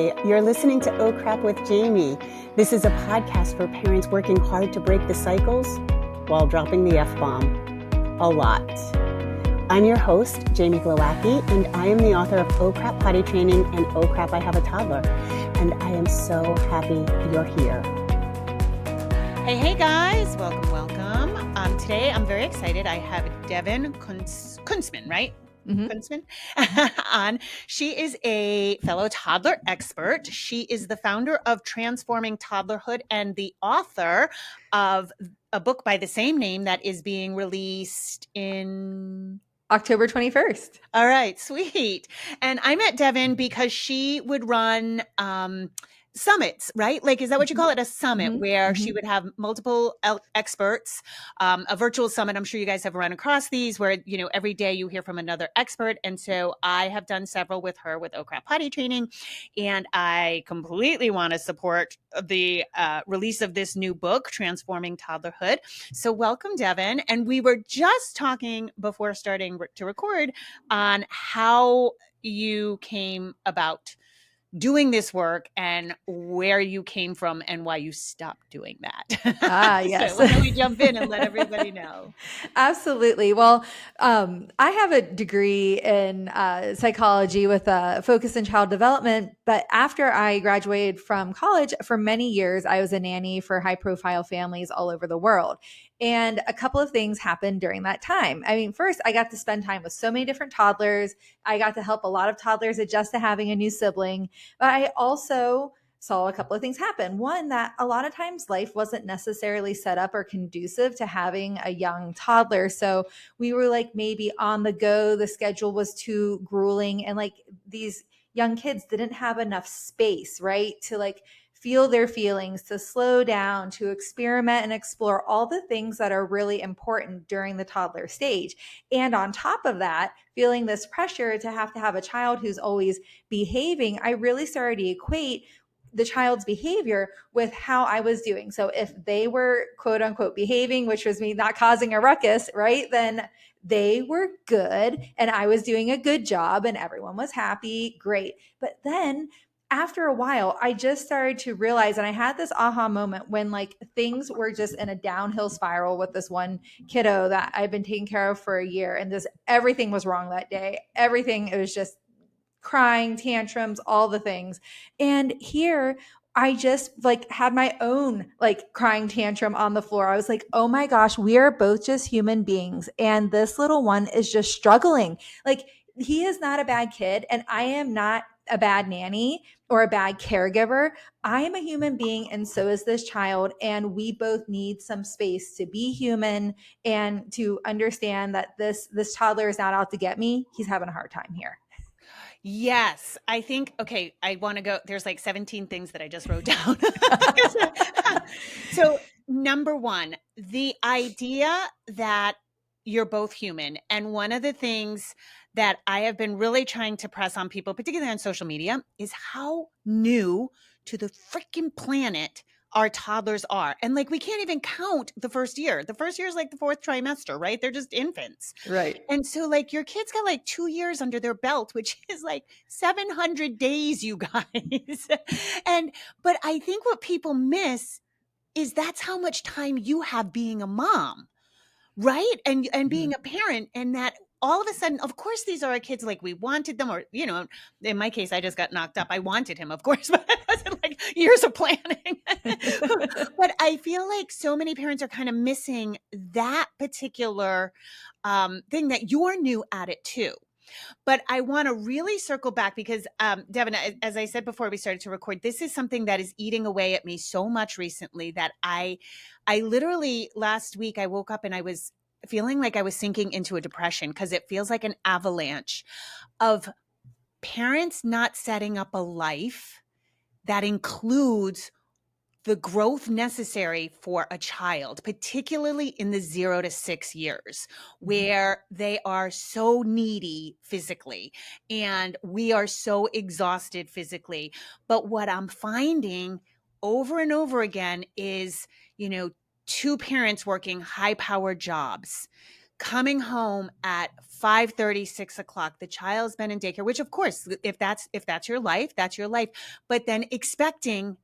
Hi, you're listening to Oh Crap with Jamie. This is a podcast for parents working hard to break the cycles while dropping the F-bomb a lot. I'm your host, Jamie Glowacki, and I am the author of Oh Crap Potty Training and Oh Crap I Have a Toddler. And I am so happy you're here. Hey guys, welcome. Today I'm very excited. I have Devon Kuntzman, right? Kuntzman on. She is a fellow toddler expert. She is the founder of Transforming Toddlerhood and the author of a book by the same name that is being released in October 21st. All right, sweet. And I met Devon because she would run summits, right? Like, is that what you call it? A summit where she would have multiple experts, a virtual summit. I'm sure you guys have run across these where, you know, every day you hear from another expert. And so I have done several with her with Oh Crap Potty Training. And I completely want to support the release of this new book, Transforming Toddlerhood. So welcome, Devon. And we were just talking before starting to record on how you came about doing this work and where you came from and why you stopped doing that. Yes. So why don't we jump in and let everybody know? Absolutely. Well, I have a degree in psychology with a focus in child development. But after I graduated from college, for many years, I was a nanny for high-profile families all over the world. And a couple of things happened during that time. I mean, first, I got to spend time with so many different toddlers. I got to help a lot of toddlers adjust to having a new sibling. But I also saw a couple of things happen. One, that a lot of times life wasn't necessarily set up or conducive to having a young toddler. So we were like maybe on the go. The schedule was too grueling. And like these young kids didn't have enough space, right? To like feel their feelings, to slow down, to experiment and explore all the things that are really important during the toddler stage. And on top of that, feeling this pressure to have a child who's always behaving, I really started to equate the child's behavior with how I was doing. So if they were quote unquote behaving, which was me not causing a ruckus, right? Then they were good and I was doing a good job and everyone was happy. Great. But then after a while, I just started to realize, and I had this aha moment when like things were just in a downhill spiral with this one kiddo that I've been taking care of for a year. And everything was wrong that day. Everything, it was just crying, tantrums, all the things. And here I just like had my own like crying tantrum on the floor. I was like, oh my gosh, we are both just human beings. And this little one is just struggling. Like he is not a bad kid and I am not a bad nanny or a bad caregiver. I am a human being and so is this child. And we both need some space to be human and to understand that this toddler is not out to get me. He's having a hard time here. Yes, I think, okay, I want to go, there's like 17 things that I just wrote down. So number one, the idea that you're both human. And one of the things that I have been really trying to press on people, particularly on social media, is how new to the freaking planet our toddlers are. And like, we can't even count the first year. The first year is like the fourth trimester, right? They're just infants. Right. And so like your kids got like 2 years under their belt, which is like 700 days, you guys. But I think what people miss is that's how much time you have being a mom, right? And being a parent, and that all of a sudden, of course, these are our kids like we wanted them, or, you know, in my case, I just got knocked up. I wanted him, of course, but it wasn't like years of planning. But I feel like so many parents are kind of missing that particular thing that you're new at it too. But I want to really circle back because, Devon, as I said before we started to record, this is something that is eating away at me so much recently that I literally last week I woke up and I was feeling like I was sinking into a depression because it feels like an avalanche of parents not setting up a life that includes the growth necessary for a child, particularly in the 0 to 6 years, where they are so needy physically and we are so exhausted physically. But what I'm finding over and over again is, you know, two parents working high-powered jobs, coming home at 5:30, 6 o'clock, the child's been in daycare, which of course, if that's your life, that's your life, but then expecting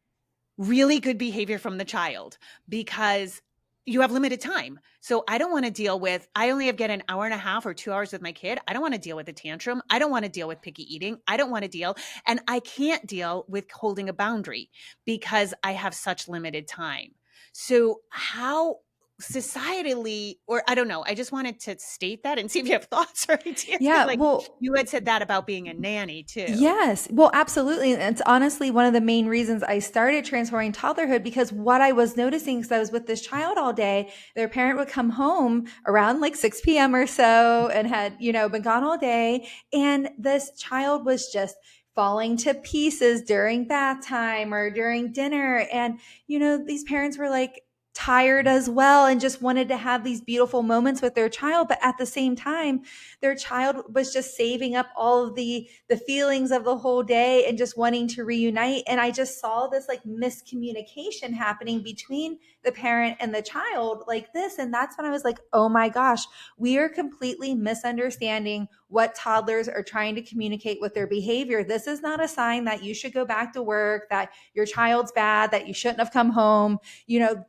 really good behavior from the child because you have limited time. So I don't want to deal with, I only get an hour and a half or 2 hours with my kid. I don't want to deal with a tantrum. I don't want to deal with picky eating. I don't want to deal, and I can't deal with holding a boundary because I have such limited time. So how societally, or I don't know, I just wanted to state that and see if you have thoughts or ideas. Yeah, Like well, you had said that about being a nanny too. yes. Well, absolutely. And it's honestly one of the main reasons I started Transforming Toddlerhood, because what I was noticing, because I was with this child all day, their parent would come home around like 6 p.m. or so and had, been gone all day. And this child was just falling to pieces during bath time or during dinner. And, these parents were like, tired as well and just wanted to have these beautiful moments with their child, but at the same time their child was just saving up all of the feelings of the whole day and just wanting to reunite. And I just saw this like miscommunication happening between the parent and the child like this. And that's when I was like, oh my gosh, we are completely misunderstanding what toddlers are trying to communicate with their behavior. This is not a sign that you should go back to work, that your child's bad, that you shouldn't have come home.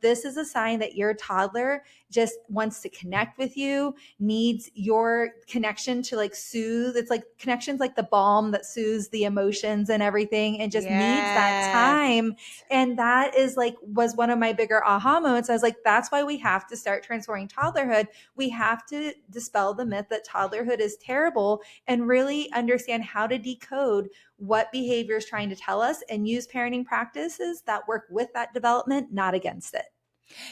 This is a sign that your toddler just wants to connect with you, needs your connection to like soothe. It's like connections like the balm that soothes the emotions and everything, and just needs that time. And that is like, was one of my bigger aha moments. I was like, that's why we have to start transforming toddlerhood. We have to dispel the myth that toddlerhood is terrible and really understand how to decode what behavior is trying to tell us and use parenting practices that work with that development, not against it.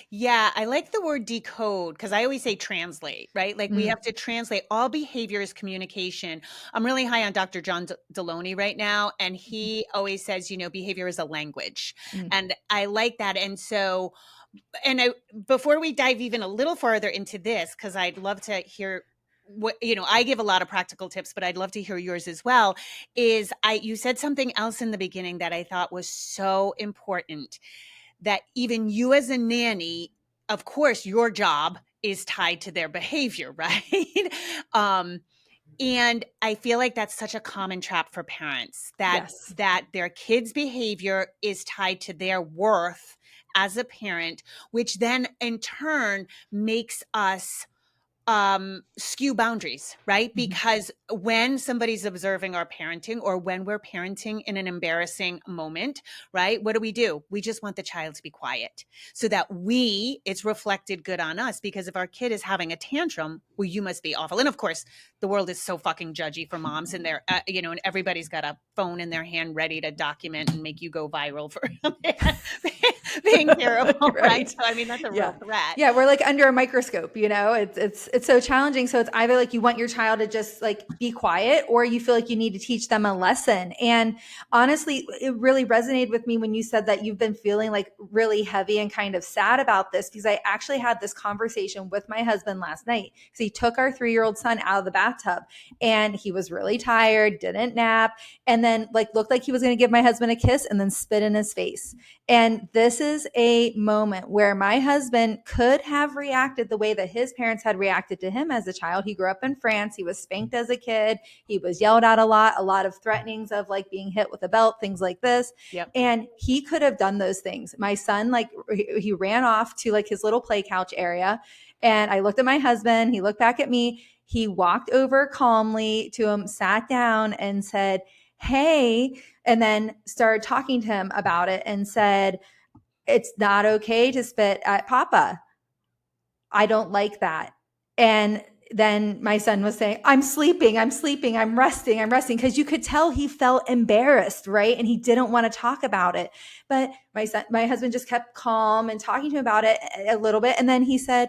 Yeah, I like the word decode because I always say translate, right? Like we have to translate. All behavior is communication. I'm really high on Dr. John Deloney right now, and he always says, behavior is a language. And I like that. And so, before we dive even a little further into this, because I'd love to hear what, I give a lot of practical tips, but I'd love to hear yours as well, you said something else in the beginning that I thought was so important, that even you as a nanny, of course, your job is tied to their behavior, right? And I feel like that's such a common trap for parents, that their kids' behavior is tied to their worth as a parent, which then in turn makes us skew boundaries, right? Because when somebody's observing our parenting, or when we're parenting in an embarrassing moment, right? What do? We just want the child to be quiet so that it's reflected good on us. Because if our kid is having a tantrum, well, you must be awful. And of course, the world is so fucking judgy for moms, and they're, and everybody's got a phone in their hand ready to document and make you go viral for being terrible, right? So, I mean, that's a real threat. Yeah, we're like under a microscope, it's so challenging. So it's either like you want your child to just like be quiet, or you feel like you need to teach them a lesson. And honestly, it really resonated with me when you said that you've been feeling like really heavy and kind of sad about this, because I actually had this conversation with my husband last night, because he took our 3-year-old son out of the bathtub and he was really tired, didn't nap, and then like looked like he was going to give my husband a kiss and then spit in his face. And this is a moment where my husband could have reacted the way that his parents had reacted to him as a child. He grew up in France. He was spanked as a kid. He was yelled at a lot of threatenings of like being hit with a belt, things like this. Yep. And he could have done those things. My son, like he ran off to like his little play couch area. And I looked at my husband. He looked back at me. He walked over calmly to him, sat down and said, "Hey," and then started talking to him about it and said, "It's not okay to spit at Papa. I don't like that." And then my son was saying, I'm sleeping, I'm resting. Because you could tell he felt embarrassed, right? And he didn't want to talk about it. But my husband just kept calm and talking to him about it a little bit. And then he said,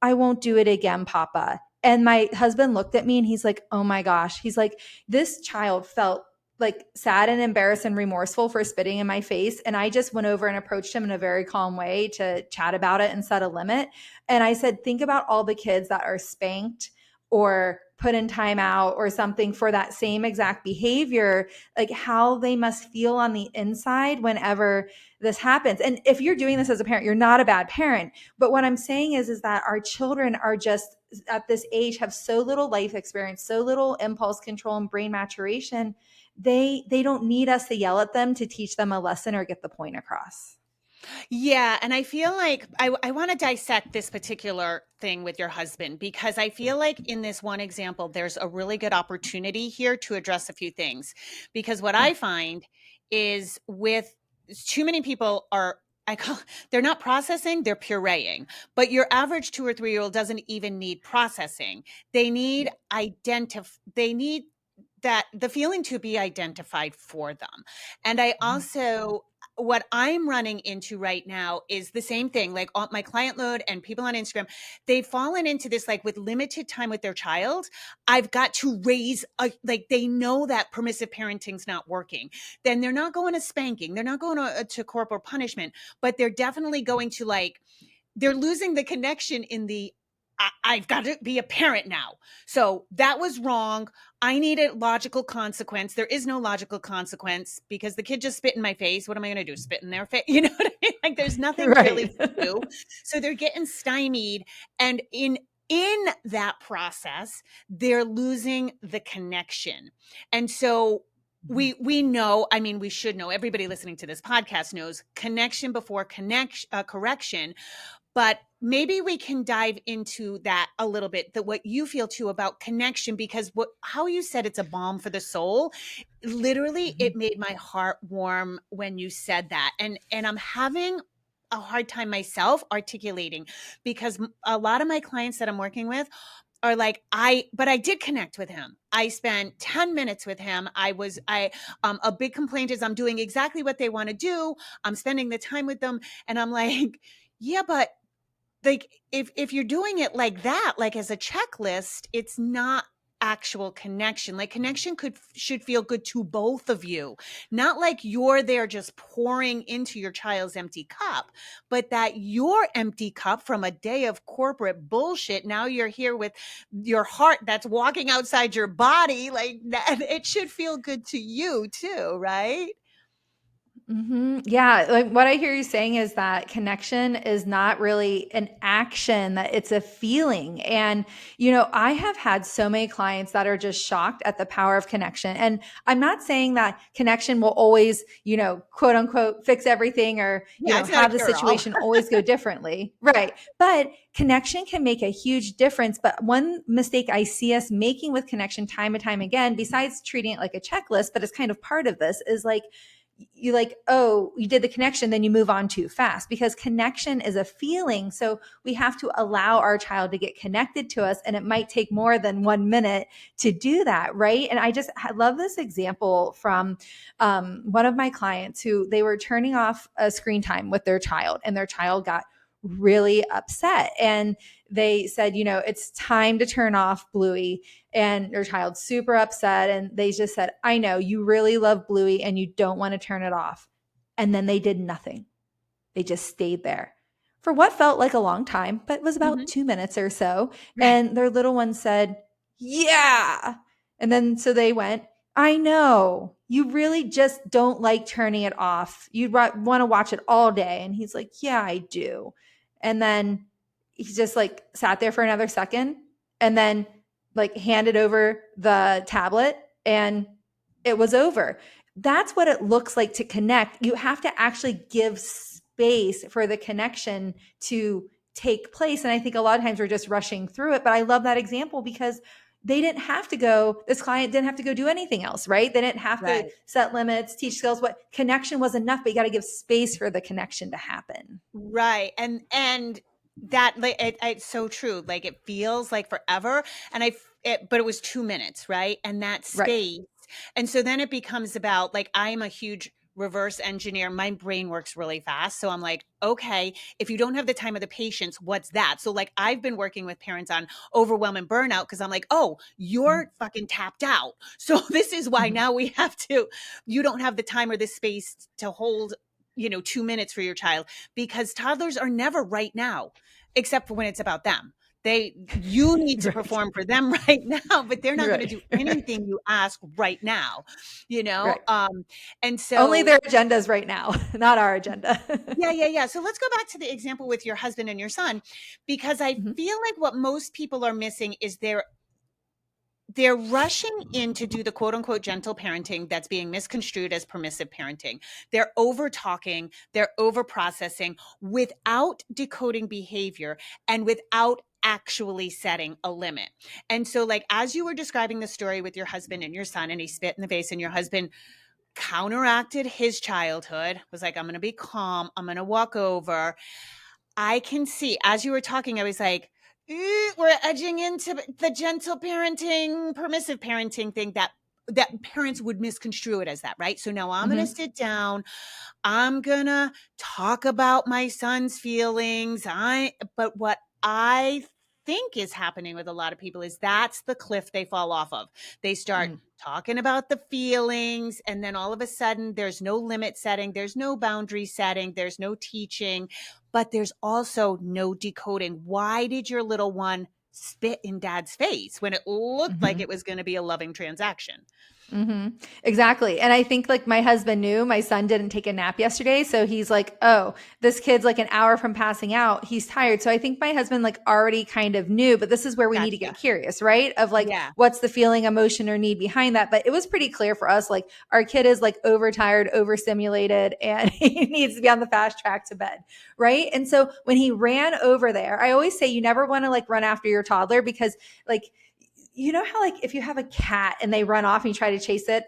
"I won't do it again, Papa." And my husband looked at me and he's like, oh my gosh. He's like, this child felt like sad and embarrassed and remorseful for spitting in my face. And I just went over and approached him in a very calm way to chat about it and set a limit. And I said, think about all the kids that are spanked or put in timeout or something for that same exact behavior, like how they must feel on the inside whenever this happens. And if you're doing this as a parent, you're not a bad parent. But what I'm saying is that our children are just at this age have so little life experience, so little impulse control and brain maturation. They don't need us to yell at them to teach them a lesson or get the point across. Yeah. And I feel like I want to dissect this particular thing with your husband, because I feel like in this one example, there's a really good opportunity here to address a few things. Because what I find is with too many people they're not processing, they're pureeing. But your average 2 or 3-year-old doesn't even need processing. They need that the feeling to be identified for them. And I also, what I'm running into right now is the same thing, like on my client load and people on Instagram, they've fallen into this, like with limited time with their child, I've got to like they know that permissive parenting's not working. Then they're not going to spanking. They're not going to corporal punishment, but they're definitely going to they're losing the connection in I've got to be a parent now. So that was wrong. I need a logical consequence. There is no logical consequence because the kid just spit in my face. What am I going to do? Spit in their face? You know what I mean? Like there's nothing really to do. So they're getting stymied. And in that process, they're losing the connection. And so we know, I mean, we should know, everybody listening to this podcast knows connection before correction. But maybe we can dive into that a little bit, that what you feel too about connection, because how you said it's a balm for the soul, literally it made my heart warm when you said that. And I'm having a hard time myself articulating, because a lot of my clients that I'm working with are like, but I did connect with him. I spent 10 minutes with him. A big complaint is I'm doing exactly what they want to do. I'm spending the time with them. And I'm like, yeah, but like if you're doing it like that, like as a checklist, it's not actual connection. Like connection should feel good to both of you, not like you're there just pouring into your child's empty cup, but that your empty cup from a day of corporate bullshit, now you're here with your heart that's walking outside your body, like that, it should feel good to you too, right? Yeah. Like what I hear you saying is that connection is not really an action, that it's a feeling. And, I have had so many clients that are just shocked at the power of connection. And I'm not saying that connection will always, quote unquote, fix everything or, have the situation always go differently. Right. But connection can make a huge difference. But one mistake I see us making with connection time and time again, besides treating it like a checklist, but it's kind of part of this, is like, you did the connection, then you move on too fast, because connection is a feeling. So we have to allow our child to get connected to us. And it might take more than 1 minute to do that. Right. And I love this example from one of my clients who they were turning off a screen time with their child, and their child got really upset. And they said, it's time to turn off Bluey. And their child's super upset. And they just said, I know you really love Bluey and you don't want to turn it off. And then they did nothing. They just stayed there for what felt like a long time, but it was about 2 minutes or so. Right. And their little one said, yeah. And then so they went, I know you really just don't like turning it off. You want to watch it all day. And he's like, yeah, I do. And then he just like sat there for another second and then like handed over the tablet and it was over. That's what it looks like to connect. You have to actually give space for the connection to take place. And I think a lot of times we're just rushing through it. But I love that example because this client didn't have to go do anything else, right? They didn't have to set limits, teach skills. What connection was enough, but you got to give space for the connection to happen. Right. And that, like, it's so true. Like it feels like forever. And but it was 2 minutes, right? And that space. Right. And so then it becomes about, like, I'm a huge reverse engineer. My brain works really fast. So I'm like, okay, if you don't have the time or the patience, what's that? So like I've been working with parents on overwhelm and burnout because I'm like, oh, you're fucking tapped out. So this is why now you don't have the time or the space to hold 2 minutes for your child, because toddlers are never right now, except for when it's about them. You need to perform for them right now, but they're not going to do anything you ask right now, Right. And so only their agendas right now, not our agenda. Yeah. So let's go back to the example with your husband and your son, because I feel like what most people are missing is they're rushing in to do the quote unquote gentle parenting that's being misconstrued as permissive parenting. They're over talking, they're over processing without decoding behavior and without actually setting a limit. And so, like, as you were describing the story with your husband and your son, and he spit in the face, and your husband counteracted his childhood, was like, I'm going to be calm, I'm going to walk over. I can see, as you were talking, I was like, we're edging into the gentle parenting, permissive parenting thing that parents would misconstrue it as that, right? So now I'm going to sit down. I'm going to talk about my son's feelings. But what I think is happening with a lot of people is that's the cliff they fall off of. They start talking about the feelings, and then all of a sudden there's no limit setting, there's no boundary setting, there's no teaching, but there's also no decoding. Why did your little one spit in dad's face when it looked like it was going to be a loving transaction? Exactly. And I think like my husband knew my son didn't take a nap yesterday. So he's like, oh, this kid's like an hour from passing out. He's tired. So I think my husband like already kind of knew, but this is where we need to get curious, right? Of like, what's the feeling, emotion, or need behind that? But it was pretty clear for us, like our kid is like overtired, overstimulated, and he needs to be on the fast track to bed. Right. And so when he ran over there, I always say you never want to like run after your toddler, because like, you know how like if you have a cat and they run off and you try to chase it,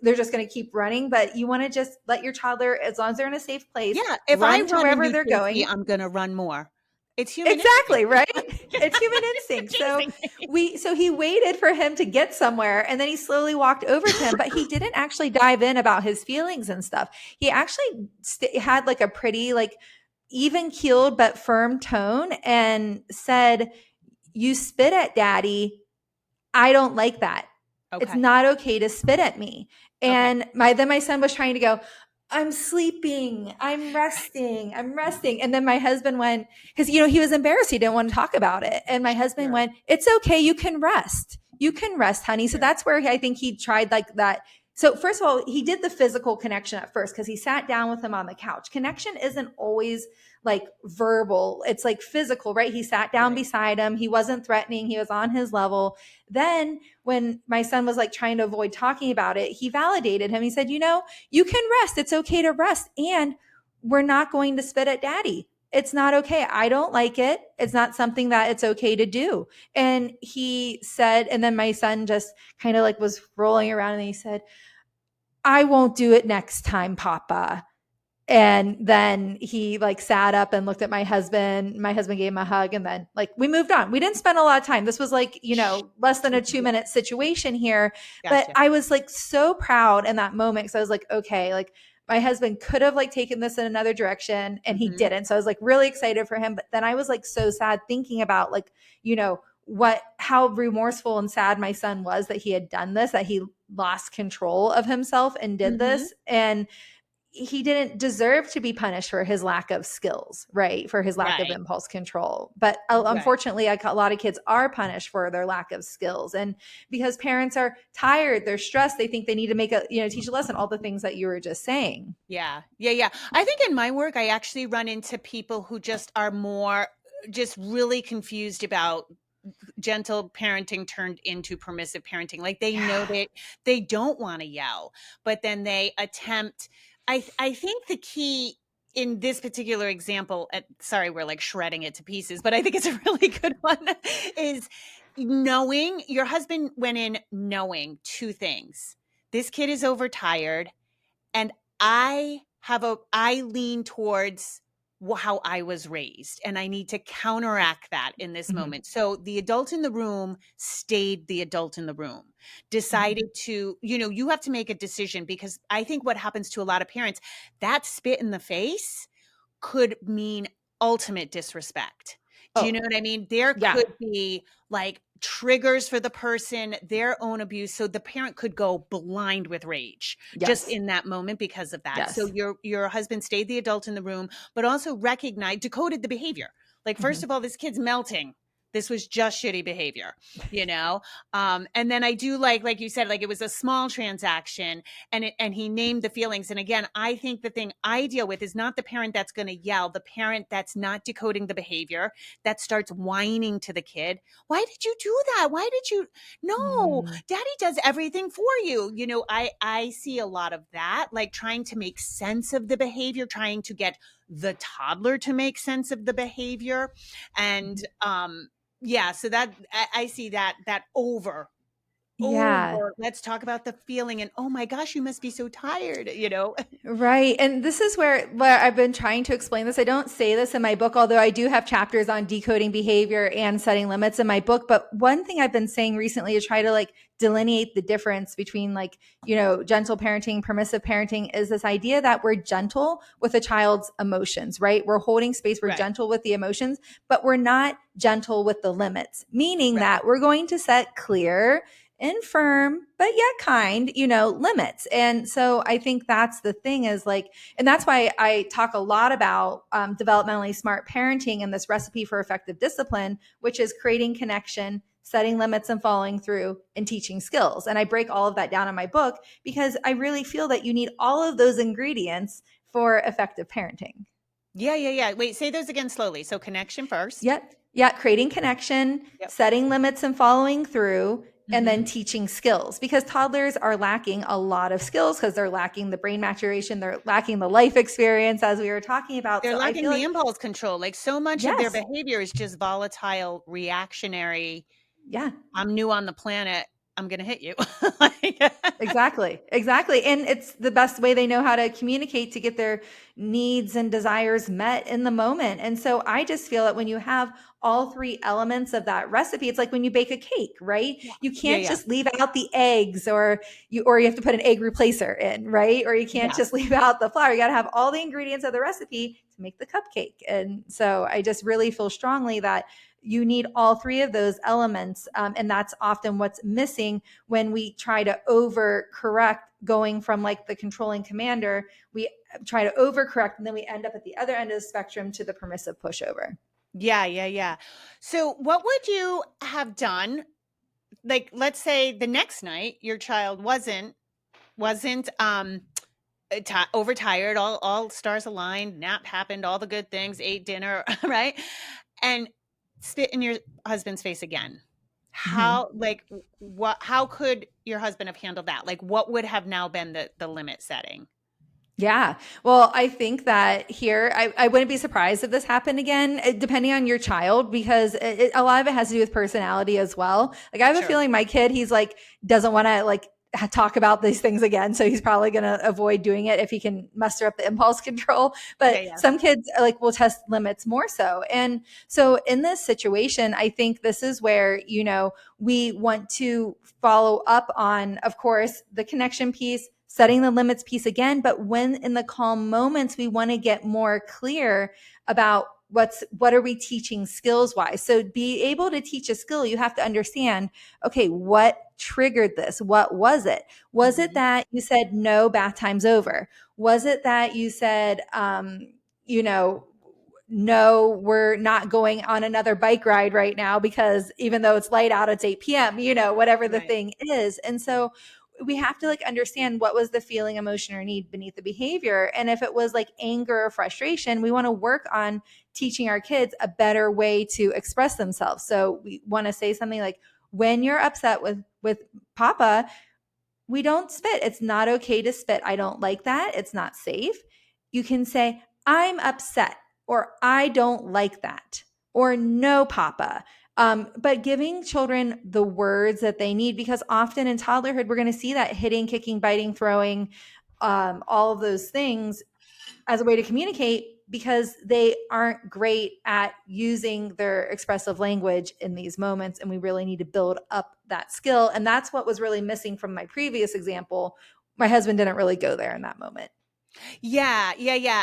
they're just going to keep running. But you want to just let your toddler, as long as they're in a safe place, if run I to wherever they're going. I'm going to run more. It's human exactly instinct. Right. It's human instinct. So he waited for him to get somewhere, and then he slowly walked over to him. But he didn't actually dive in about his feelings and stuff. He actually had like a pretty like even keeled but firm tone and said, "You spit at daddy. I don't like that. Okay. It's not okay to spit at me." And then my son was trying to go, I'm sleeping, I'm resting. And then my husband went, because, he was embarrassed. He didn't want to talk about it. And my husband went, it's okay. You can rest. You can rest, honey. So that's where I think he tried like that. So first of all, he did the physical connection at first because he sat down with him on the couch. Connection isn't always like verbal. It's like physical, right? He sat down beside him. He wasn't threatening. He was on his level. Then when my son was like trying to avoid talking about it, he validated him. He said, you can rest. It's okay to rest. And we're not going to spit at daddy. It's not okay. I don't like it. It's not something that it's okay to do. And he said, and then my son just kind of like was rolling around and he said, I won't do it next time, Papa. And then he like sat up and looked at my husband. My husband gave him a hug, and then like we moved on. We didn't spend a lot of time. This was like, less than a 2-minute situation here. Gotcha. But I was like so proud in that moment because I was like, okay, like my husband could have like taken this in another direction and he didn't. So I was like really excited for him. But then I was like so sad thinking about like, how remorseful and sad my son was that he had done this, that he lost control of himself and did this. And he didn't deserve to be punished for his lack of skills, right? For his lack of impulse control. But unfortunately, a lot of kids are punished for their lack of skills. And because parents are tired, they're stressed, they think they need to make teach a lesson, all the things that you were just saying. Yeah. I think in my work, I actually run into people who just are just really confused about gentle parenting turned into permissive parenting. Like they know that they don't want to yell, but then they attempt. I think the key in this particular example, sorry, we're like shredding it to pieces, but I think it's a really good one, is knowing. Your husband went in knowing two things. This kid is overtired, and I lean towards how I was raised, and I need to counteract that in this moment. So the adult in the room stayed the adult in the room, decided to, you have to make a decision, because I think what happens to a lot of parents, that spit in the face could mean ultimate disrespect. Do you know what I mean? There could be like triggers for the person, their own abuse. So the parent could go blind with rage just in that moment because of that. Yes. So your husband stayed the adult in the room, but also decoded the behavior. Like, first of all, this kid's melting. This was just shitty behavior, you know? And then I do like you said, like it was a small transaction and he named the feelings. And again, I think the thing I deal with is not the parent that's going to yell, the parent that's not decoding the behavior, that starts whining to the kid. Why did you do that? Why did you? No, daddy does everything for you. You know, I see a lot of that, like trying to make sense of the behavior, trying to get the toddler to make sense of the behavior. And, yeah, so that I see that over, Yeah. let's talk about the feeling and, oh my gosh, you must be so tired, you know? Right. And this is where I've been trying to explain this. I don't say this in my book, although I do have chapters on decoding behavior and setting limits in my book. But one thing I've been saying recently to try to like delineate the difference between like, you know, gentle parenting, permissive parenting is this idea that we're gentle with a child's emotions, right? We're holding space, we're Right. gentle with the emotions, but we're not gentle with the limits, meaning Right. that we're going to set clear and firm, but yet kind, you know, limits. And so I think that's the thing is like, and that's why I talk a lot about developmentally smart parenting and this recipe for effective discipline, which is creating connection, setting limits and following through, and teaching skills. And I break all of that down in my book because I really feel that you need all of those ingredients for effective parenting. Yeah. Wait, say those again slowly. So connection first. Yep. Yeah. Creating connection, setting limits and following through, and then teaching skills, because toddlers are lacking a lot of skills because they're lacking the brain maturation. They're lacking the life experience, as we were talking about. They're So I lacking feel the like, impulse control. Like so much of their yes, behavior is just volatile, reactionary. yeah, I'm new on the planet. I'm going to hit you. Like, exactly. And it's the best way they know how to communicate to get their needs and desires met in the moment. And so I just feel that when you have all three elements of that recipe, it's like when you bake a cake, right? You can't Yeah. just leave out the eggs, or you have to put an egg replacer in, right? Or you can't just leave out the flour. You got to have all the ingredients of the recipe to make the cupcake. And so I just really feel strongly that you need all three of those elements. And that's often what's missing when we try to overcorrect, going from like the controlling commander. We try to overcorrect and then we end up at the other end of the spectrum to the permissive pushover. Yeah. So what would you have done? Like, let's say the next night your child wasn't overtired, all stars aligned, nap happened, all the good things, ate dinner, right? And spit in your husband's face again. How how could your husband have handled that? Like what would have now been the limit setting? Yeah. Well, I think that here, I wouldn't be surprised if this happened again, depending on your child, because a lot of it has to do with personality as well. Like I have a feeling my kid, he's like, doesn't want to like talk about these things again. So he's probably going to avoid doing it if he can muster up the impulse control. But some kids like will test limits more so. And so in this situation, I think this is where, you know, we want to follow up on, of course, the connection piece, setting the limits piece again. But when in the calm moments, we want to get more clear about what are we teaching skills wise. So be able to teach a skill, you have to understand, okay, what triggered this? What was it? Was it that you said, no, bath time's over? Was it that you said, you know, no, we're not going on another bike ride right now because even though it's light out, it's 8 p.m., you know, whatever the thing is. And so we have to like understand what was the feeling, emotion, or need beneath the behavior. And if it was like anger or frustration, we want to work on teaching our kids a better way to express themselves. So we want to say something like, when you're upset with Papa, we don't spit. It's not okay to spit. I don't like that. It's not safe. You can say, I'm upset, or I don't like that, or no, Papa. But giving children the words that they need, because often in toddlerhood, we're going to see that hitting, kicking, biting, throwing, all of those things as a way to communicate, because they aren't great at using their expressive language in these moments. And we really need to build up that skill. And that's what was really missing from my previous example. My husband didn't really go there in that moment. Yeah.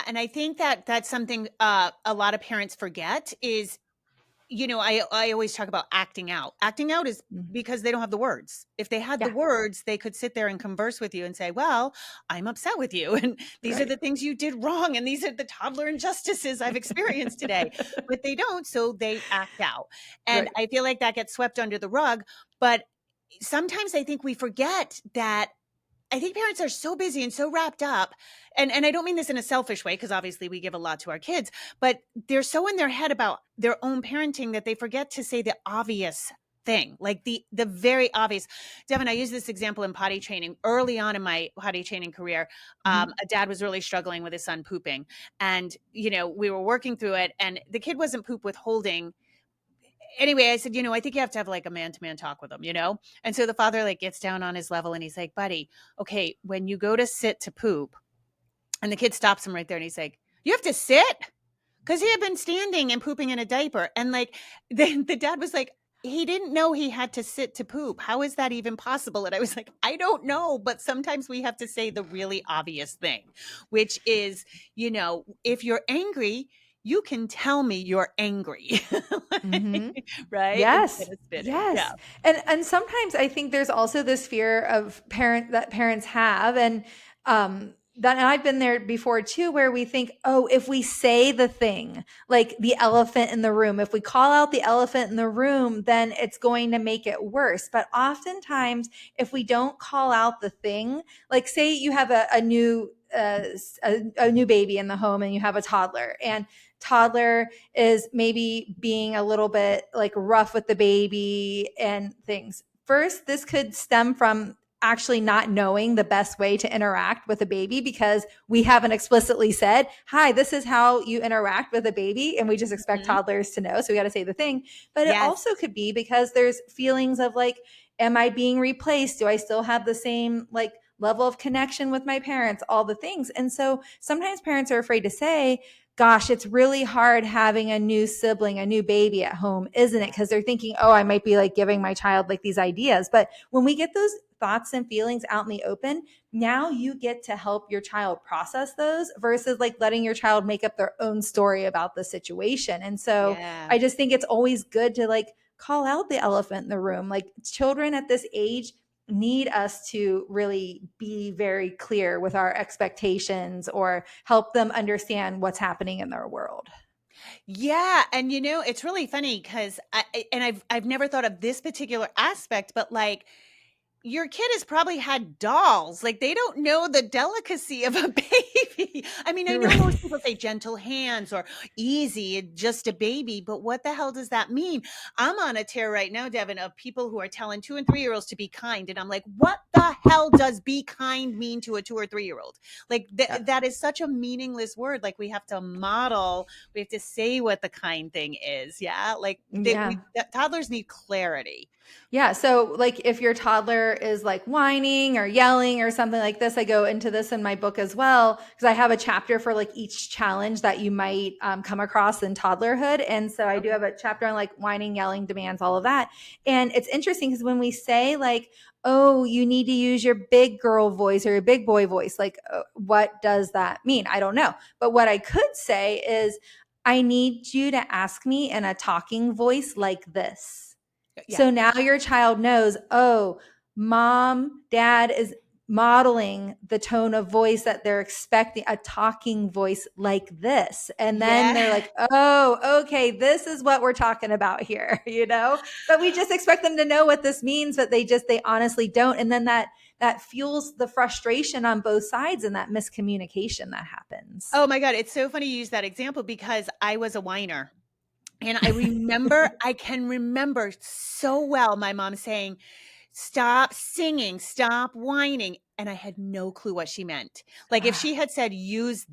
And I think that that's something a lot of parents forget is I always talk about acting out. Acting out is because they don't have the words. If they had the words, they could sit there and converse with you and say, well, I'm upset with you. And these are the things you did wrong. And these are the toddler injustices I've experienced today. But they don't. So they act out. And I feel like that gets swept under the rug. But sometimes I think we forget that. I think parents are so busy and so wrapped up, and I don't mean this in a selfish way, because obviously we give a lot to our kids, but they're so in their head about their own parenting that they forget to say the obvious thing, like the very obvious. Devon, I use this example in potty training. Early on in my potty training career, a dad was really struggling with his son pooping, and we were working through it, and the kid wasn't poop withholding. Anyway, I said, I think you have to have like a man-to-man talk with him, And so the father like gets down on his level and he's like, buddy, okay, when you go to sit to poop, and the kid stops him right there and he's like, you have to sit? Because he had been standing and pooping in a diaper. And like, then the dad was like, he didn't know he had to sit to poop. How is that even possible? And I was like, I don't know, but sometimes we have to say the really obvious thing, which is, if you're angry, you can tell me you're angry. Right? Yes. Yes. Yeah. And sometimes I think there's also this fear of parents have, and that, and I've been there before too, where we think, oh, if we say the thing, like the elephant in the room, if we call out the elephant in the room, then it's going to make it worse. But oftentimes, if we don't call out the thing, like say you have a new baby in the home and you have a toddler, and toddler is maybe being a little bit like rough with the baby and things. First, this could stem from actually not knowing the best way to interact with a baby, because we haven't explicitly said, hi, this is how you interact with a baby. And we just expect toddlers to know. So we got to say the thing. But it also could be because there's feelings of like, am I being replaced? Do I still have the same like level of connection with my parents? All the things. And so sometimes parents are afraid to say, gosh, it's really hard having a new sibling, a new baby at home, isn't it? Because they're thinking, oh, I might be like giving my child like these ideas. But when we get those thoughts and feelings out in the open, now you get to help your child process those versus like letting your child make up their own story about the situation. And so I just think it's always good to like call out the elephant in the room. Like children at this age need us to really be very clear with our expectations or help them understand what's happening in their world. Yeah. And it's really funny because I've never thought of this particular aspect, but like your kid has probably had dolls. Like they don't know the delicacy of a baby. I mean, I know most people say gentle hands or easy, just a baby, but what the hell does that mean? I'm on a tear right now, Devon, of people who are telling 2 and 3-year-olds to be kind. And I'm like, what the hell does be kind mean to a 2 or 3-year-old? Like that is such a meaningless word. Like we have to model, we have to say what the kind thing is. Yeah. Like toddlers need clarity. Yeah. So like if your toddler is like whining or yelling or something like this, I go into this in my book as well, because I have a chapter for like each challenge that you might come across in toddlerhood. And so I do have a chapter on like whining, yelling, demands, all of that. And it's interesting because when we say like, oh, you need to use your big girl voice or your big boy voice, like what does that mean? I don't know. But what I could say is, I need you to ask me in a talking voice like this. Yeah. So now your child knows, oh, mom, dad is modeling the tone of voice that they're expecting, a talking voice like this. And then they're like, oh, okay, this is what we're talking about here, but we just expect them to know what this means, but they honestly don't. And then that fuels the frustration on both sides and that miscommunication that happens. Oh my God. It's so funny you use that example because I was a whiner. And I can remember so well my mom saying, stop singing, stop whining. And I had no clue what she meant. Like if she had said, use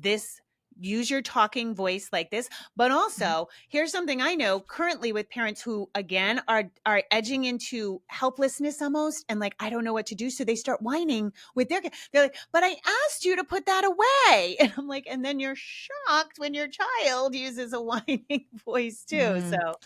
your talking voice like this. But also, here's something I know currently with parents who, again, are edging into helplessness almost. And like, I don't know what to do. So they start whining with their kid. They're like, but I asked you to put that away. And I'm like, and then you're shocked when your child uses a whining voice too. So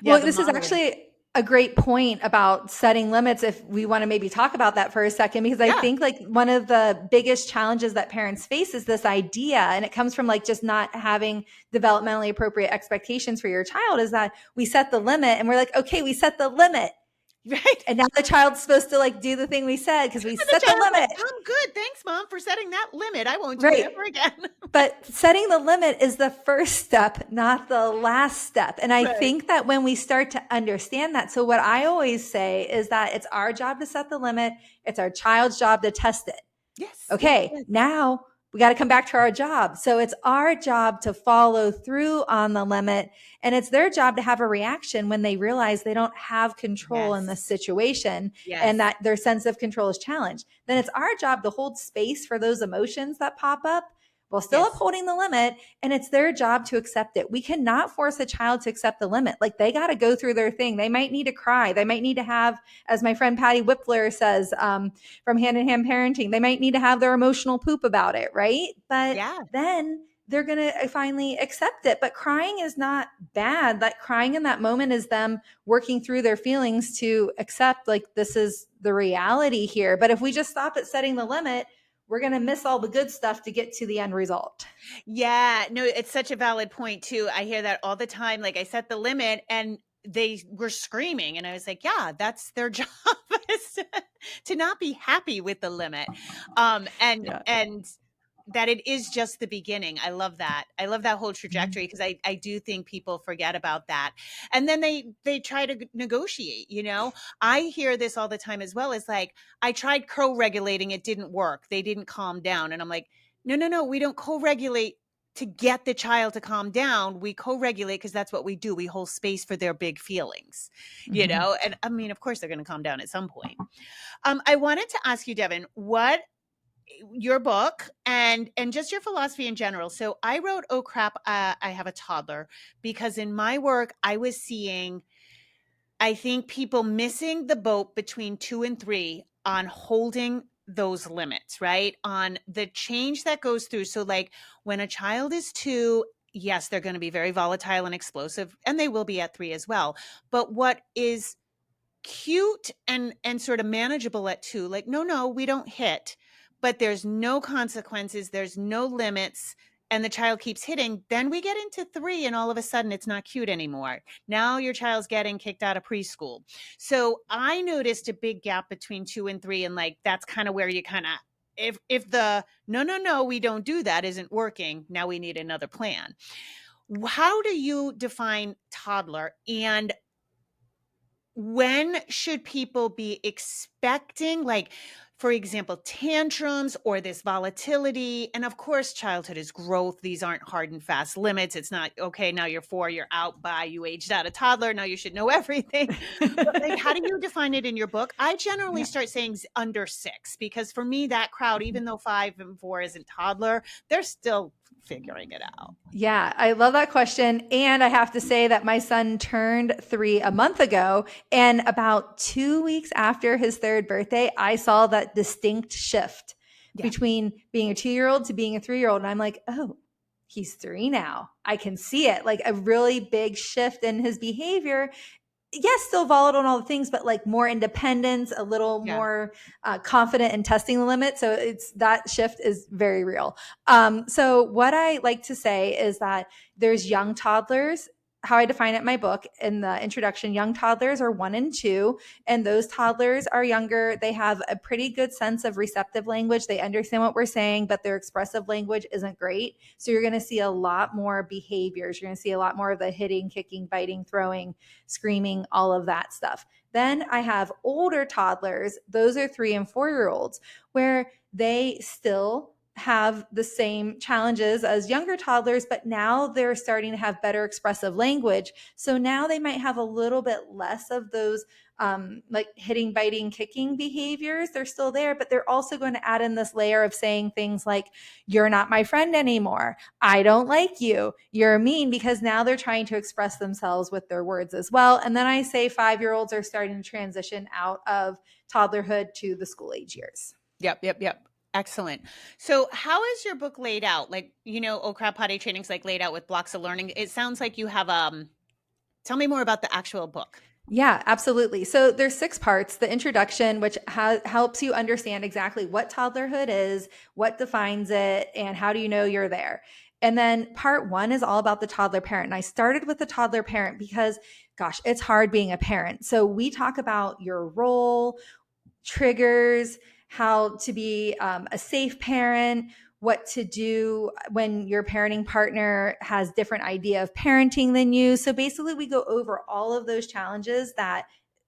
well, this is actually a great point about setting limits if we want to maybe talk about that for a second, because I think like one of the biggest challenges that parents face is this idea, and it comes from like just not having developmentally appropriate expectations for your child, is that we set the limit and we're like, okay, we set the limit. Right. And now the child's supposed to like do the thing we said because we set the limit. Like, I'm good. Thanks, Mom, for setting that limit. I won't do it ever again. But setting the limit is the first step, not the last step. And I think that when we start to understand that, so what I always say is that it's our job to set the limit. It's our child's job to test it. Yes. Okay. Yes. Now we got to come back to our job. So it's our job to follow through on the limit. And it's their job to have a reaction when they realize they don't have control in this situation and that their sense of control is challenged. Then it's our job to hold space for those emotions that pop up while still upholding the limit. And it's their job to accept it. We cannot force a child to accept the limit. Like they got to go through their thing. They might need to cry. They might need to have, as my friend Patty Whippler says from Hand in Hand Parenting, they might need to have their emotional poop about it, right? But then they're going to finally accept it. But crying is not bad. That crying in that moment is them working through their feelings to accept like this is the reality here. But if we just stop at setting the limit, we're going to miss all the good stuff to get to the end result. Yeah, no, it's such a valid point too. I hear that all the time. Like I set the limit and they were screaming and I was like, yeah, that's their job is to not be happy with the limit. And that it is just the beginning. I love that. I love that whole trajectory because I do think people forget about that. And then they try to negotiate, you know. I hear this all the time as well. It's like, I tried co-regulating. It didn't work. They didn't calm down. And I'm like, no, we don't co-regulate to get the child to calm down. We co-regulate because that's what we do. We hold space for their big feelings, you know. And I mean, of course, they're going to calm down at some point. I wanted to ask you, Devon, what your book and just your philosophy in general. So I wrote, oh crap, I have a toddler, because in my work, I was seeing, I think, people missing the boat between 2 and 3 on holding those limits, right? On the change that goes through. So like when a child is 2, yes, they're going to be very volatile and explosive, and they will be at 3 as well. But what is cute and sort of manageable at 2, like, no, we don't hit, but there's no consequences, there's no limits, and the child keeps hitting, then we get into 3 and all of a sudden it's not cute anymore. Now your child's getting kicked out of preschool. So I noticed a big gap between 2 and 3, and like that's kind of where you kind of, if the no, we don't do that isn't working, now we need another plan. How do you define toddler, and when should people be expecting, like, for example, tantrums or this volatility? And of course, childhood is growth. These aren't hard and fast limits. It's not, okay, now you're 4, you're out, bye, you aged out a toddler, now you should know everything. But like, how do you define it in your book? I generally start saying under 6, because for me, that crowd, even though 5 and 4 isn't toddler, they're still figuring it out. Yeah, I love that question. And I have to say that my son turned 3 a month ago. And about 2 weeks after his 3rd birthday, I saw that distinct shift between being a 2-year-old to being a 3-year-old. And I'm like, oh, he's 3 now. I can see it, like a really big shift in his behavior. Yes, still volatile and all the things, but like more independence, a little more confident in testing the limit. So it's that shift is very real. So what I like to say is that there's young toddlers. How I define it in my book in the introduction, young toddlers are 1 and 2, and those toddlers are younger. They have a pretty good sense of receptive language. They understand what we're saying, but their expressive language isn't great. So you're going to see a lot more behaviors. You're going to see a lot more of the hitting, kicking, biting, throwing, screaming, all of that stuff. Then I have older toddlers. Those are 3 and 4-year-olds, where they still have the same challenges as younger toddlers, but now they're starting to have better expressive language. So now they might have a little bit less of those like hitting, biting, kicking behaviors. They're still there, but they're also going to add in this layer of saying things like, you're not my friend anymore. I don't like you. You're mean, because now they're trying to express themselves with their words as well. And then I say 5-year-olds are starting to transition out of toddlerhood to the school age years. Yep. Excellent. So how is your book laid out? Like, you know, Oh Crap Potty Training's like laid out with blocks of learning. It sounds like you have, tell me more about the actual book. Yeah, absolutely. So there's 6 parts. The introduction, which helps you understand exactly what toddlerhood is, what defines it, and how do you know you're there. And then part 1 is all about the toddler parent. And I started with the toddler parent because, gosh, it's hard being a parent. So we talk about your role, triggers, how to be a safe parent, what to do when your parenting partner has different idea of parenting than you. So basically we go over all of those challenges that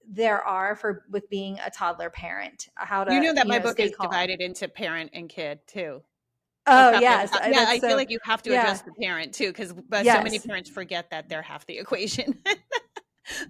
there are for with being a toddler parent, how You to, know that my book stay is calm. divided into parent and kid too. Or Oh probably yes, yeah, that's I feel so, like you have to yeah, address the parent too, because so many yes. parents forget that they're half the equation.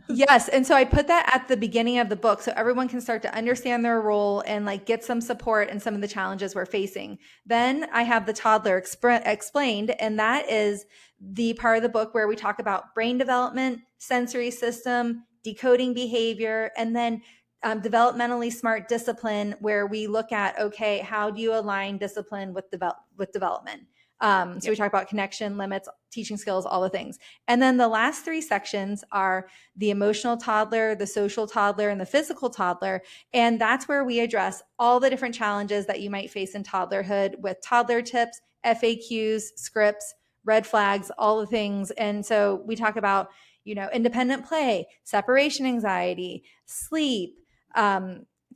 Yes. And so I put that at the beginning of the book so everyone can start to understand their role and like get some support in some of the challenges we're facing. Then I have the toddler explained, and that is the part of the book where we talk about brain development, sensory system, decoding behavior, and then developmentally smart discipline, where we look at, okay, how do you align discipline with development? So Yep. we talk about connection, limits, teaching skills, all the things. And then the last 3 sections are the emotional toddler, the social toddler, and the physical toddler. And that's where we address all the different challenges that you might face in toddlerhood with toddler tips, FAQs, scripts, red flags, all the things. And so we talk about, independent play, separation anxiety, sleep,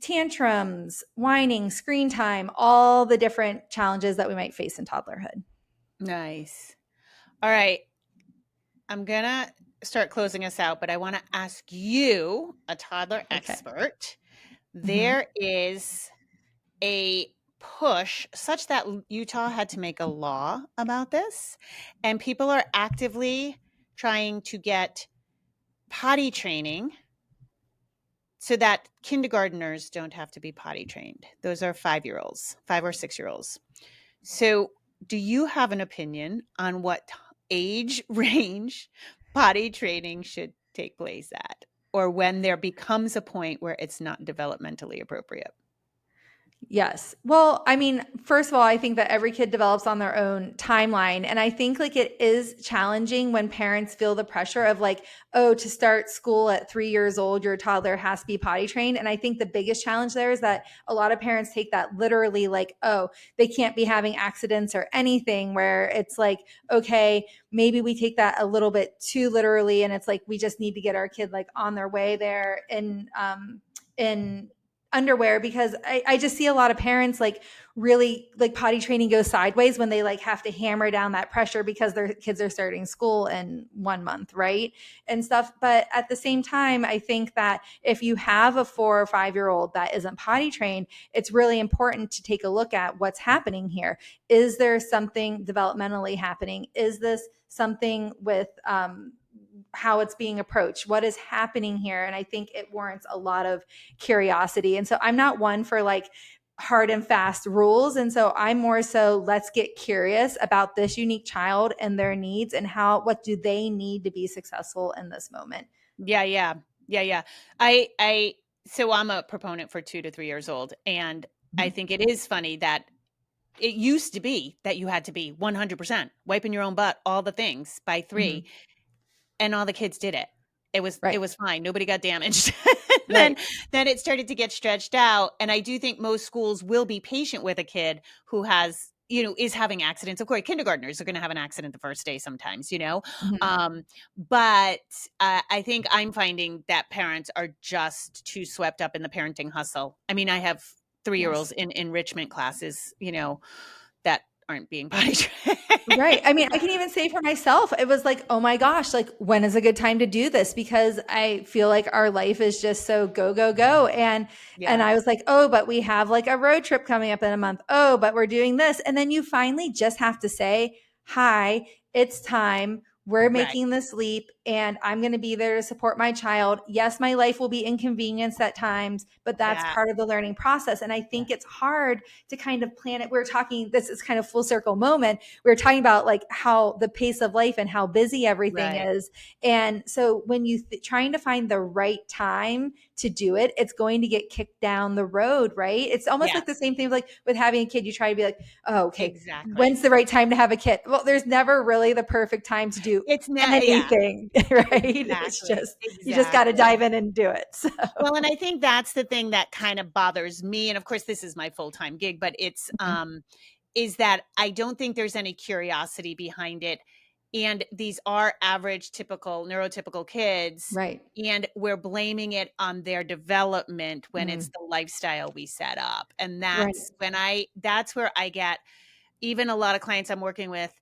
tantrums, whining, screen time, all the different challenges that we might face in toddlerhood. Nice. All right. I'm going to start closing us out, but I want to ask you, a toddler expert, there is a push such that Utah had to make a law about this, and people are actively trying to get potty training so that kindergartners don't have to be potty trained. Those are 5-year-olds, 5 or 6-year-olds. So do you have an opinion on what age range potty training should take place at, or when there becomes a point where it's not developmentally appropriate? Yes. Well, I mean, first of all, I think that every kid develops on their own timeline. And I think like it is challenging when parents feel the pressure of like, oh, to start school at 3 years old, your toddler has to be potty trained. And I think the biggest challenge there is that a lot of parents take that literally like, oh, they can't be having accidents or anything, where it's like, okay, maybe we take that a little bit too literally. And it's like, we just need to get our kid like on their way there in underwear, because I just see a lot of parents like really like potty training goes sideways when they like have to hammer down that pressure because their kids are starting school in 1 month, right? And stuff. But at the same time, I think that if you have a 4 or 5-year-old that isn't potty trained, it's really important to take a look at what's happening here. Is there something developmentally happening? Is this something with how it's being approached? What is happening here? And I think it warrants a lot of curiosity. And so I'm not one for like hard and fast rules. And so I'm more so, let's get curious about this unique child and their needs and what do they need to be successful in this moment. Yeah. So I'm a proponent for 2 to 3 years old. And I think it is funny that it used to be that you had to be 100% wiping your own butt, all the things by 3, and all the kids did it. It was fine. Nobody got damaged. Then it started to get stretched out. And I do think most schools will be patient with a kid who has, is having accidents. Of course, kindergartners are going to have an accident the first day sometimes, but I think I'm finding that parents are just too swept up in the parenting hustle. I mean, I have 3-year-olds in enrichment classes, that aren't being potty trained. Right. I mean, I can even say for myself, it was like, oh my gosh, like when is a good time to do this? Because I feel like our life is just so go, go, go. And I was like, oh, but we have like a road trip coming up in a month. Oh, but we're doing this. And then you finally just have to say, hi, it's time. We're making this leap and I'm going to be there to support my child. Yes, my life will be inconvenienced at times, but that's part of the learning process. And I think it's hard to kind of plan it. This is kind of full circle moment. We were talking about like how the pace of life and how busy everything is. And so when you trying to find the right time to do it, it's going to get kicked down the road, right? It's almost like the same thing like with having a kid. You try to be like, oh, okay, when's the right time to have a kid? Well, there's never really the perfect time to do anything. right? It's Exactly. just, you just got to dive in and do it. So. Well, and I think that's the thing that kind of bothers me. And of course, this is my full-time gig, but it's, is that I don't think there's any curiosity behind it. And these are average, typical, neurotypical kids. Right. And we're blaming it on their development when it's the lifestyle we set up. And that's that's where I get, even a lot of clients I'm working with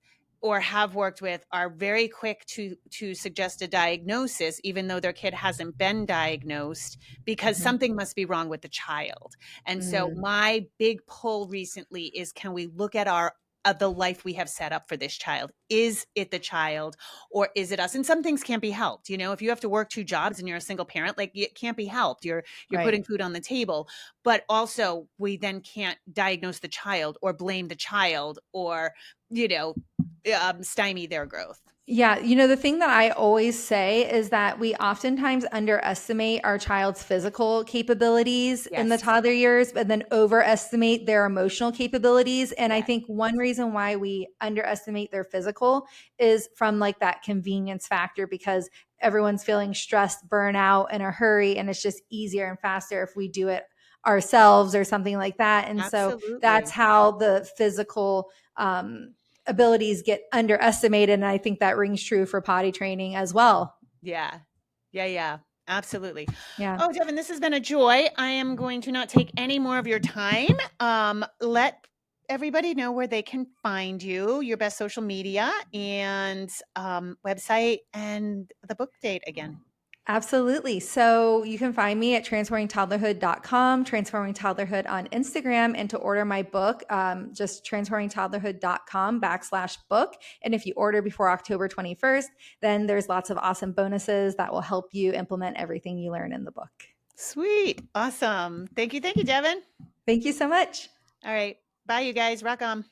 or have worked with are very quick to suggest a diagnosis, even though their kid hasn't been diagnosed, because something must be wrong with the child. And so my big pull recently is, can we look at the life we have set up for this child? Is it the child or is it us? And some things can't be helped. You know, if you have to work 2 jobs and you're a single parent, like, it can't be helped. You're putting food on the table, but also we then can't diagnose the child or blame the child or, you know, stymie their growth. Yeah. You know, the thing that I always say is that we oftentimes underestimate our child's physical capabilities in the toddler years, but then overestimate their emotional capabilities. And I think one reason why we underestimate their physical is from like that convenience factor, because everyone's feeling stressed, burnout, in a hurry, and it's just easier and faster if we do it ourselves or something like that. And so that's how the physical abilities get underestimated. And I think that rings true for potty training as well. Yeah. Absolutely. Yeah. Oh, Devon, this has been a joy. I am going to not take any more of your time. Let everybody know where they can find you, your best social media and website, and the book date again. Absolutely. So you can find me at transformingtoddlerhood.com, Transforming Toddlerhood on Instagram, and to order my book, just transformingtoddlerhood.com/book. And if you order before October 21st, then there's lots of awesome bonuses that will help you implement everything you learn in the book. Sweet. Awesome. Thank you, Devon. Thank you so much. All right. Bye, you guys. Rock on.